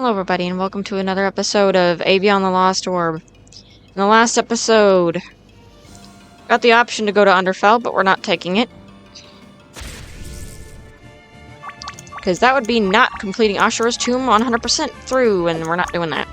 Hello everybody and welcome to another episode of Aveyond The Lost Orb. In the last episode, got the option to go to Underfell, but we're not taking it. Because that would be not completing Ashura's tomb 100% through, and we're not doing that.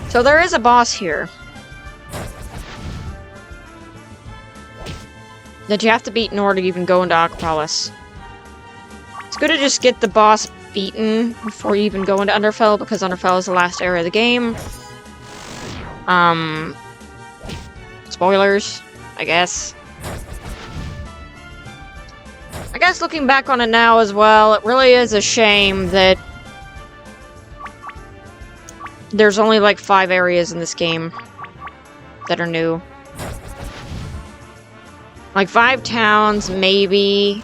So there is a boss here that you have to beat in order to even go into Acropolis. It's good to just get the boss beaten before you even go into Underfell, because Underfell is the last area of the game. Spoilers, I guess. I guess looking back on it now as well, it really is a shame that there's only like 5 areas in this game that are new. Like 5 towns, maybe.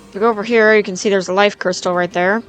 If you go over here, you can see there's a life crystal right there.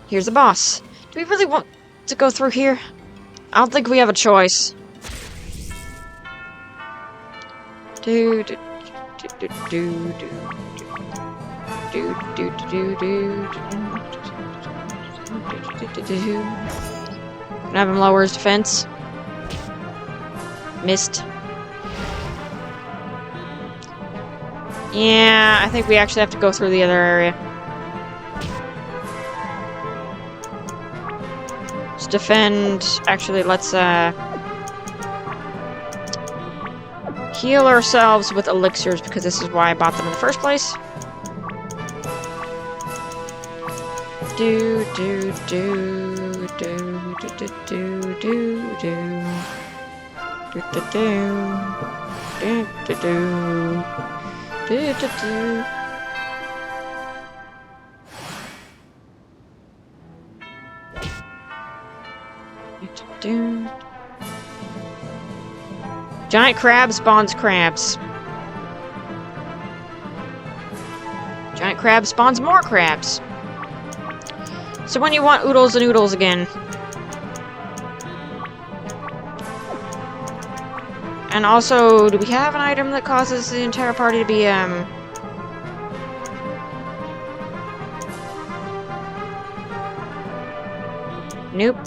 Here's the boss. Do we really want to go through here? I don't think we have a choice. Do do do do do do do do do do. Can have him lower his defense. Missed. Yeah, I think we actually have to go through the other area. Let's defend. Actually, let's heal ourselves with elixirs, because this is why I bought them in the first place. Do do do do do do do do do do do do do do do do do. Giant crab spawns crabs. Giant crab spawns more crabs. So when you want oodles and oodles again. And also, do we have an item that causes the entire party to be, Nope.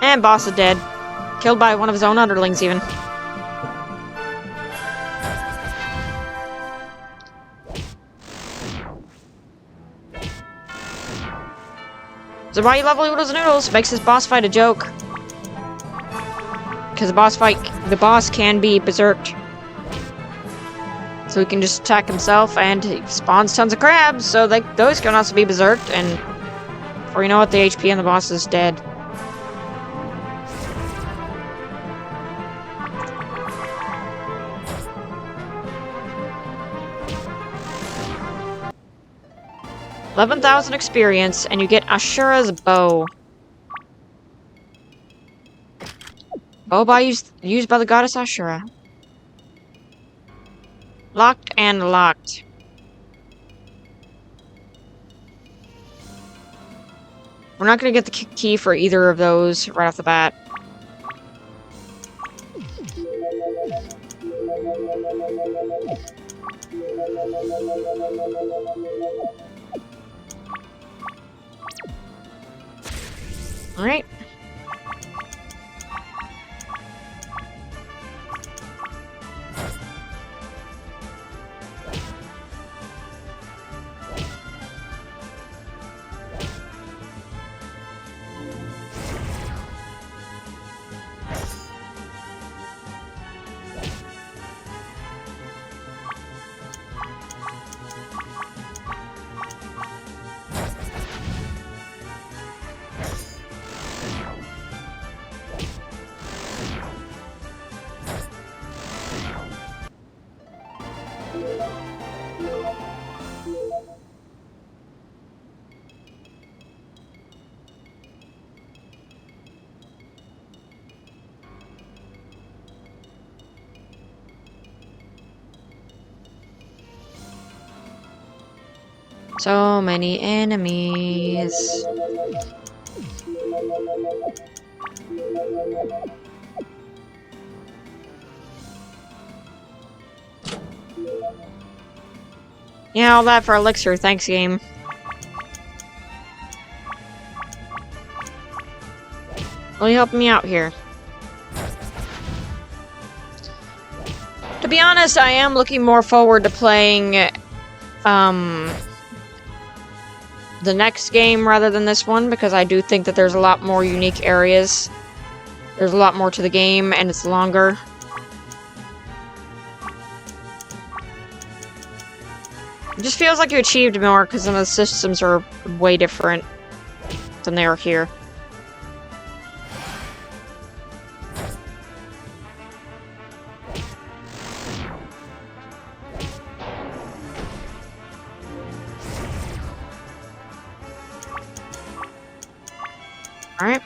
And boss is dead. Killed by one of his own underlings, even. So why you level Oodles and Noodles makes this boss fight a joke. Because the boss can be berserked. So he can just attack himself, and he spawns tons of crabs, so those can also be berserked, and before you know it, the HP on the boss is dead. $11,000 experience, and you get Ashura's bow. Bow used by the goddess Ashura. Locked and locked. We're not going to get the key for either of those right off the bat. Alright. So many enemies. Yeah, all that for elixir. Thanks, game. Will you help me out here? To be honest, I am looking more forward to playing the next game rather than this one, because I do think that there's a lot more unique areas. There's a lot more to the game, and it's longer. It just feels like you achieved more, because some of the systems are way different than they are here. Alright.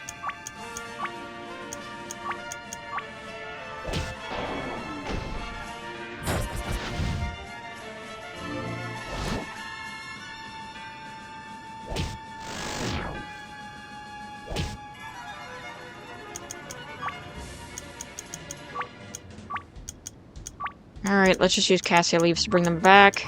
Alright, let's just use Cassia leaves to bring them back.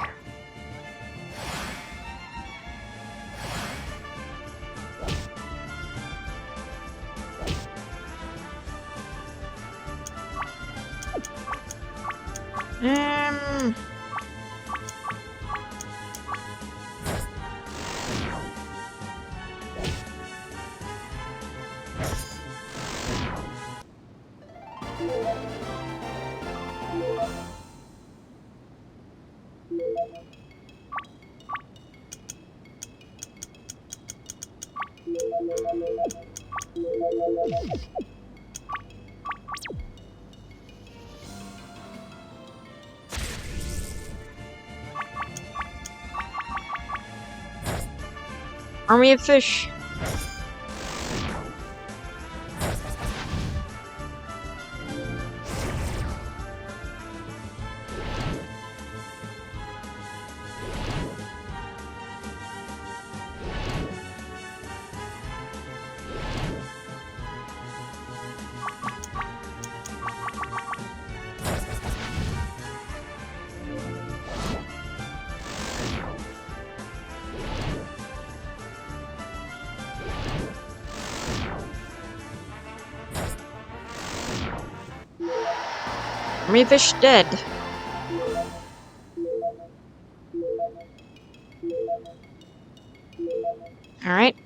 Army of fish. Army of fish dead. Alright.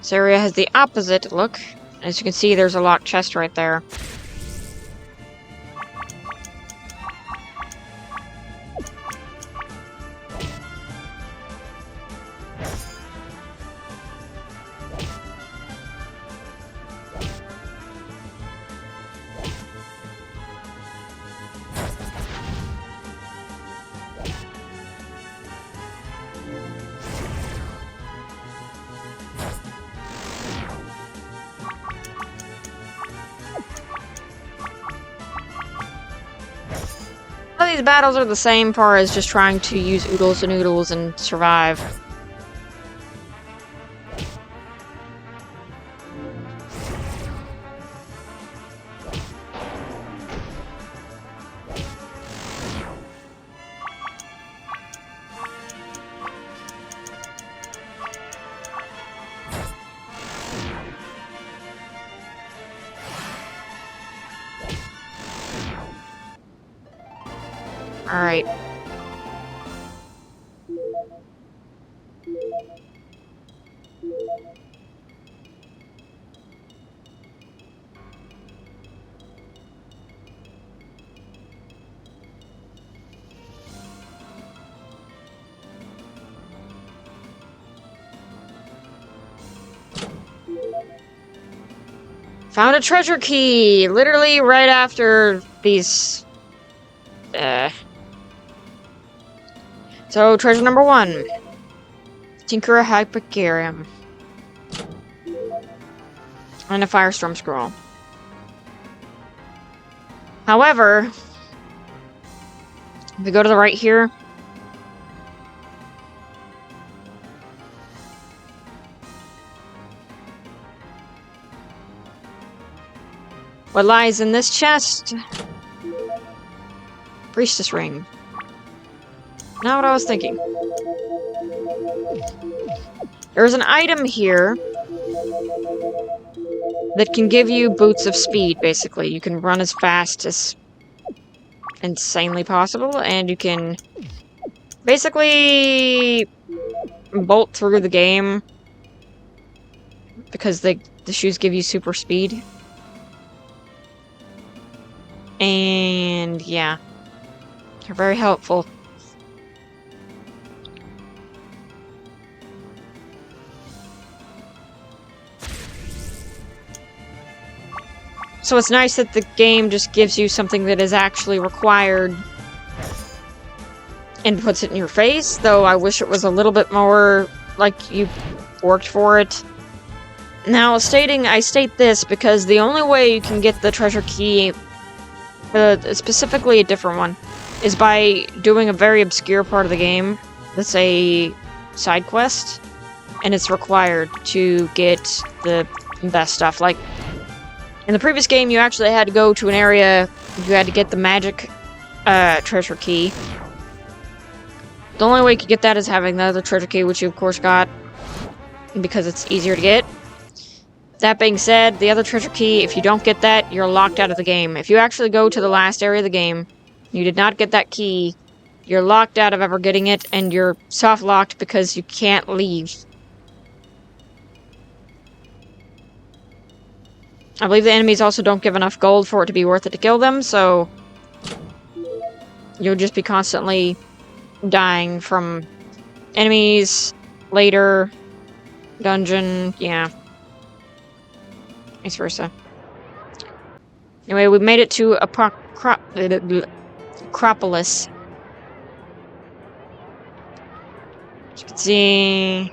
This area has the opposite look. As you can see, there's a locked chest right there. All these battles are the same far as just trying to use oodles and noodles and survive. Alright. Found a treasure key! Literally right after these... So, treasure number 1. Tinkerer Hypercarium. And a Firestorm Scroll. However, if we go to the right here, what lies in this chest? Priestess Ring. Not what I was thinking. There's an item here that can give you boots of speed, basically. You can run as fast as insanely possible, and you can basically bolt through the game because the shoes give you super speed. And yeah, they're very helpful. So it's nice that the game just gives you something that is actually required and puts it in your face, though I wish it was a little bit more like you worked for it. Now, I state this because the only way you can get the treasure key, specifically a different one, is by doing a very obscure part of the game that's a side quest, and it's required to get the best stuff. Like, in the previous game, you actually had to go to an area, you had to get the magic treasure key. The only way you could get that is having the other treasure key, which you of course got, because it's easier to get. That being said, the other treasure key, if you don't get that, you're locked out of the game. If you actually go to the last area of the game, you did not get that key, you're locked out of ever getting it, and you're soft-locked because you can't leave. I believe the enemies also don't give enough gold for it to be worth it to kill them, so you'll just be constantly dying from enemies, later, dungeon, yeah. Vice versa. Anyway, we made it to Acropolis. As you can see...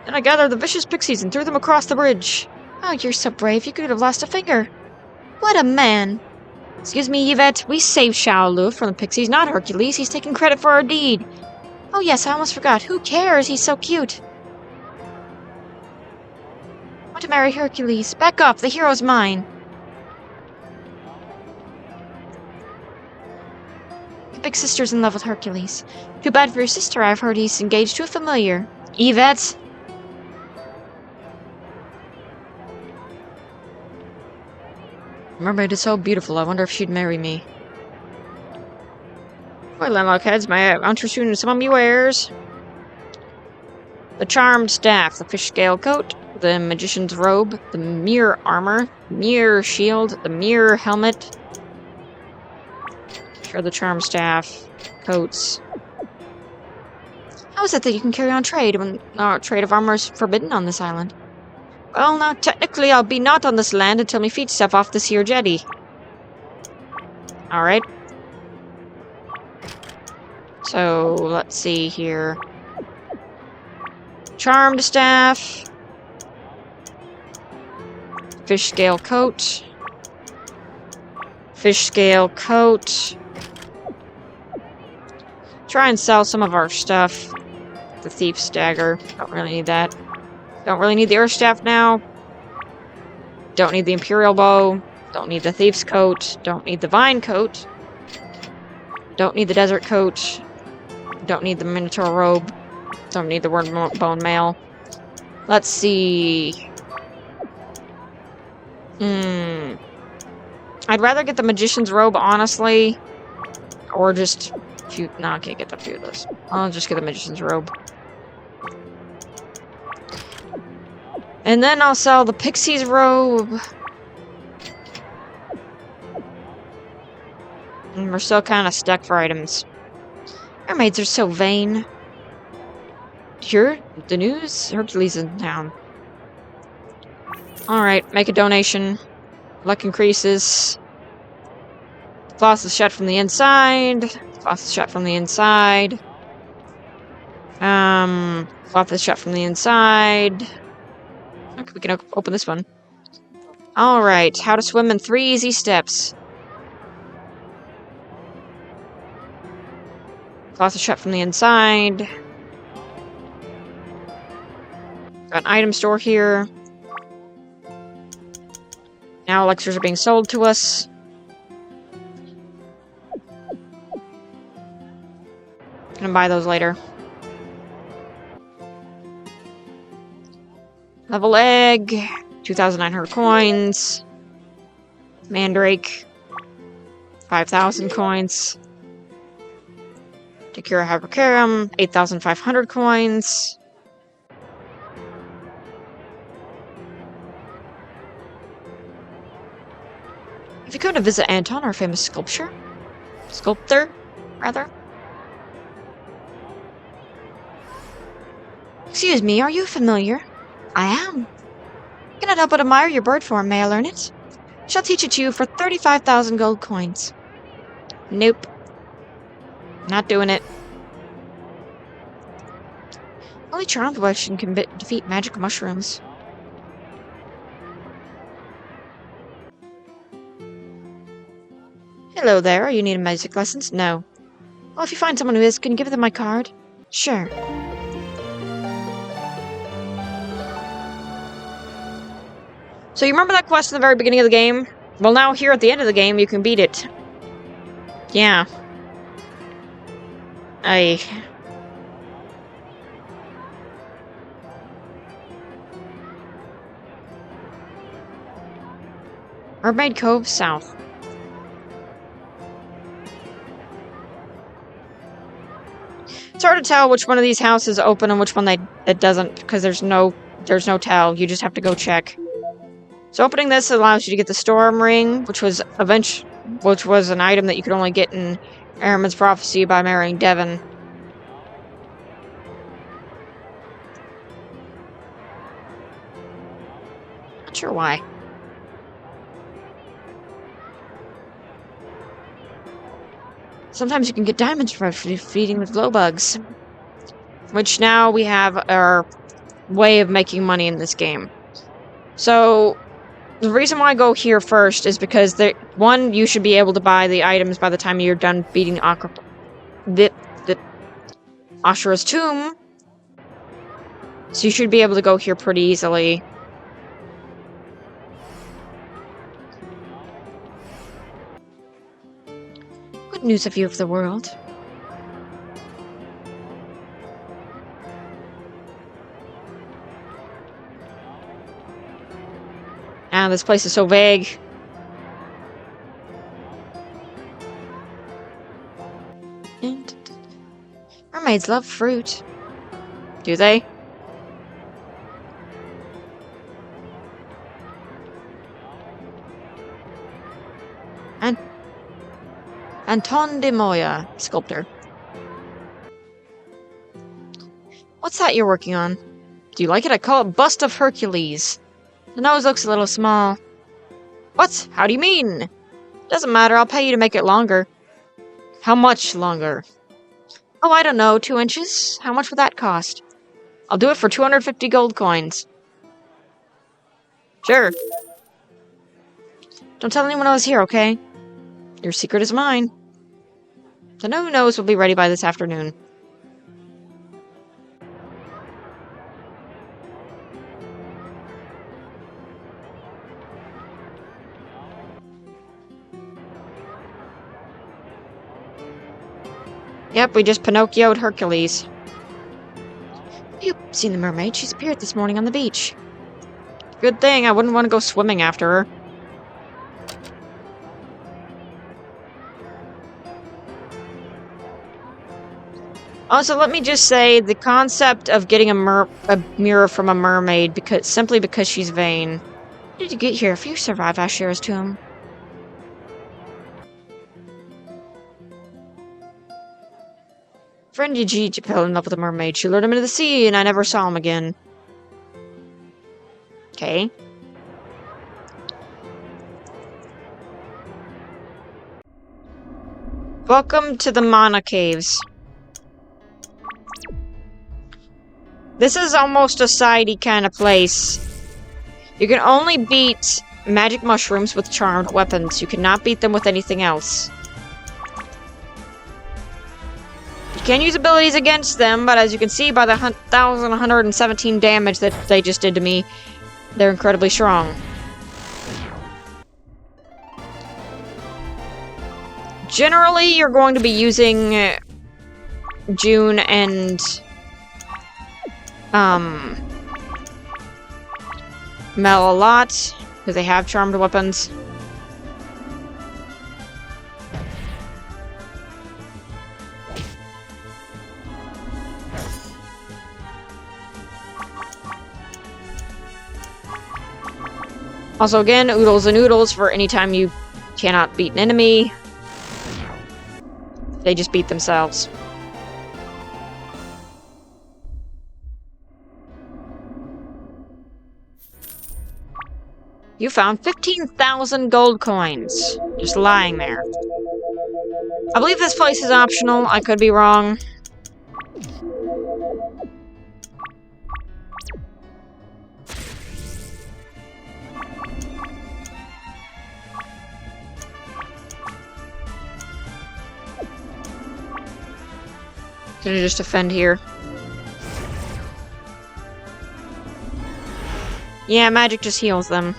And I gathered the vicious pixies and threw them across the bridge. Oh, you're so brave, you could have lost a finger. What a man. Excuse me, Yvette, we saved Shaolu from the pixies, not Hercules. He's taking credit for our deed. Oh yes, I almost forgot. Who cares? He's so cute. I want to marry Hercules. Back up, the hero's mine. The big sister's in love with Hercules. Too bad for your sister, I've heard he's engaged to a familiar. Yvette! Mermaid is so beautiful, I wonder if she'd marry me. Well then, luckheads, may I enter soon some of me wares? The charmed staff, the fish scale coat, the magician's robe, the mirror armor, mirror shield, the mirror helmet. Sure, the charmed staff, coats. How is it that you can carry on trade when trade of armor is forbidden on this island? Well, now, technically I'll be not on this land until my feet step off this here jetty. Alright. So, let's see here. Charmed staff. Fish scale coat. Fish scale coat. Try and sell some of our stuff. The thief's dagger. Don't really need that. Don't really need the earth staff now. Don't need the imperial bow. Don't need the thief's coat. Don't need the vine coat. Don't need the desert coat. Don't need the minotaur robe. Don't need the bone mail. Let's see. I'd rather get the magician's robe, honestly. Or just... No, I can't get the few of those. I'll just get the magician's robe. And then I'll sell the pixie's robe. And we're still kind of stuck for items. Mermaids are so vain. Hear the news? Hercules is in town. Alright, make a donation. Luck increases. Floss is shut from the inside. Floss is shut from the inside. Floss is shut from the inside. Okay, we can open this one. Alright, how to swim in 3 easy steps. Floss is shut from the inside. Got an item store here. Now elixirs are being sold to us. Gonna buy those later. Level egg. 2,900 coins. Mandrake. 5,000 coins. Takira Hypercarum. 8,500 coins. If you come to visit Anton, our famous sculptor, rather. Excuse me, are you familiar? I am. Cannot help but admire your bird form. May I learn it? Shall teach it to you for 35,000 gold coins. Nope. Not doing it. Only charmed weapon can defeat magic mushrooms. Hello there, are you needing music lessons? No. Well, if you find someone who is, can you give them my card? Sure. So you remember that quest in the very beginning of the game? Well, now here at the end of the game, you can beat it. Yeah. Mermaid Cove South. It's hard to tell which one of these houses open and which one that doesn't, because there's no tell. You just have to go check. So opening this allows you to get the Storm Ring, which was an item that you could only get in Ahriman's Prophecy by marrying Devon. Not sure why. Sometimes you can get diamonds for feeding the glow bugs. Which now we have our way of making money in this game. So, the reason why I go here first is because, one, you should be able to buy the items by the time you're done beating the Ashura's Tomb. So you should be able to go here pretty easily. What news have you of the world? Ah, this place is so vague. Mermaids love fruit. Do they? Anton de Moya, sculptor. What's that you're working on? Do you like it? I call it Bust of Hercules. The nose looks a little small. What? How do you mean? Doesn't matter, I'll pay you to make it longer. How much longer? Oh, I don't know, 2 inches? How much would that cost? I'll do it for 250 gold coins. Sure. Don't tell anyone I was here, okay? Your secret is mine. The new nose will be ready by this afternoon. Yep, we just Pinocchio'd Hercules. You've seen the mermaid. She's appeared this morning on the beach. Good thing, I wouldn't want to go swimming after her. Also, let me just say, the concept of getting a mirror from a mermaid simply because she's vain. How did you get here? If you survive Ashira's tomb. Friend Yuji fell in love with a mermaid. She lured him into the sea, and I never saw him again. Okay. Welcome to the Mana Caves. This is almost a sidey kind of place. You can only beat magic mushrooms with charmed weapons. You cannot beat them with anything else. You can use abilities against them, but as you can see by the 1,117 damage that they just did to me, they're incredibly strong. Generally, you're going to be using June and Mel a lot, because they have charmed weapons. Also, again, oodles and oodles for any time you cannot beat an enemy. They just beat themselves. You found 15,000 gold coins. Just lying there. I believe this place is optional. I could be wrong. Gonna just defend here. Yeah, magic just heals them.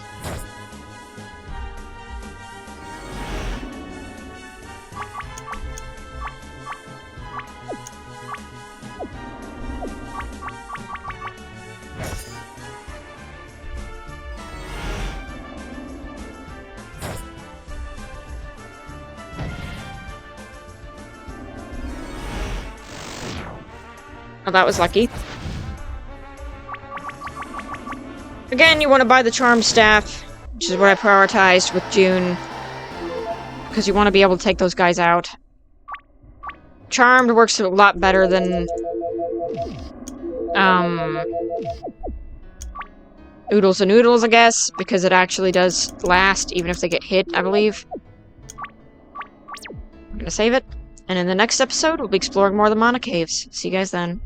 Oh, that was lucky. Again, you want to buy the Charm Staff, which is what I prioritized with June, because you want to be able to take those guys out. Charmed works a lot better than Oodles and Noodles, I guess, because it actually does last, even if they get hit, I believe. I'm gonna save it, and in the next episode, we'll be exploring more of the Mana Caves. See you guys then.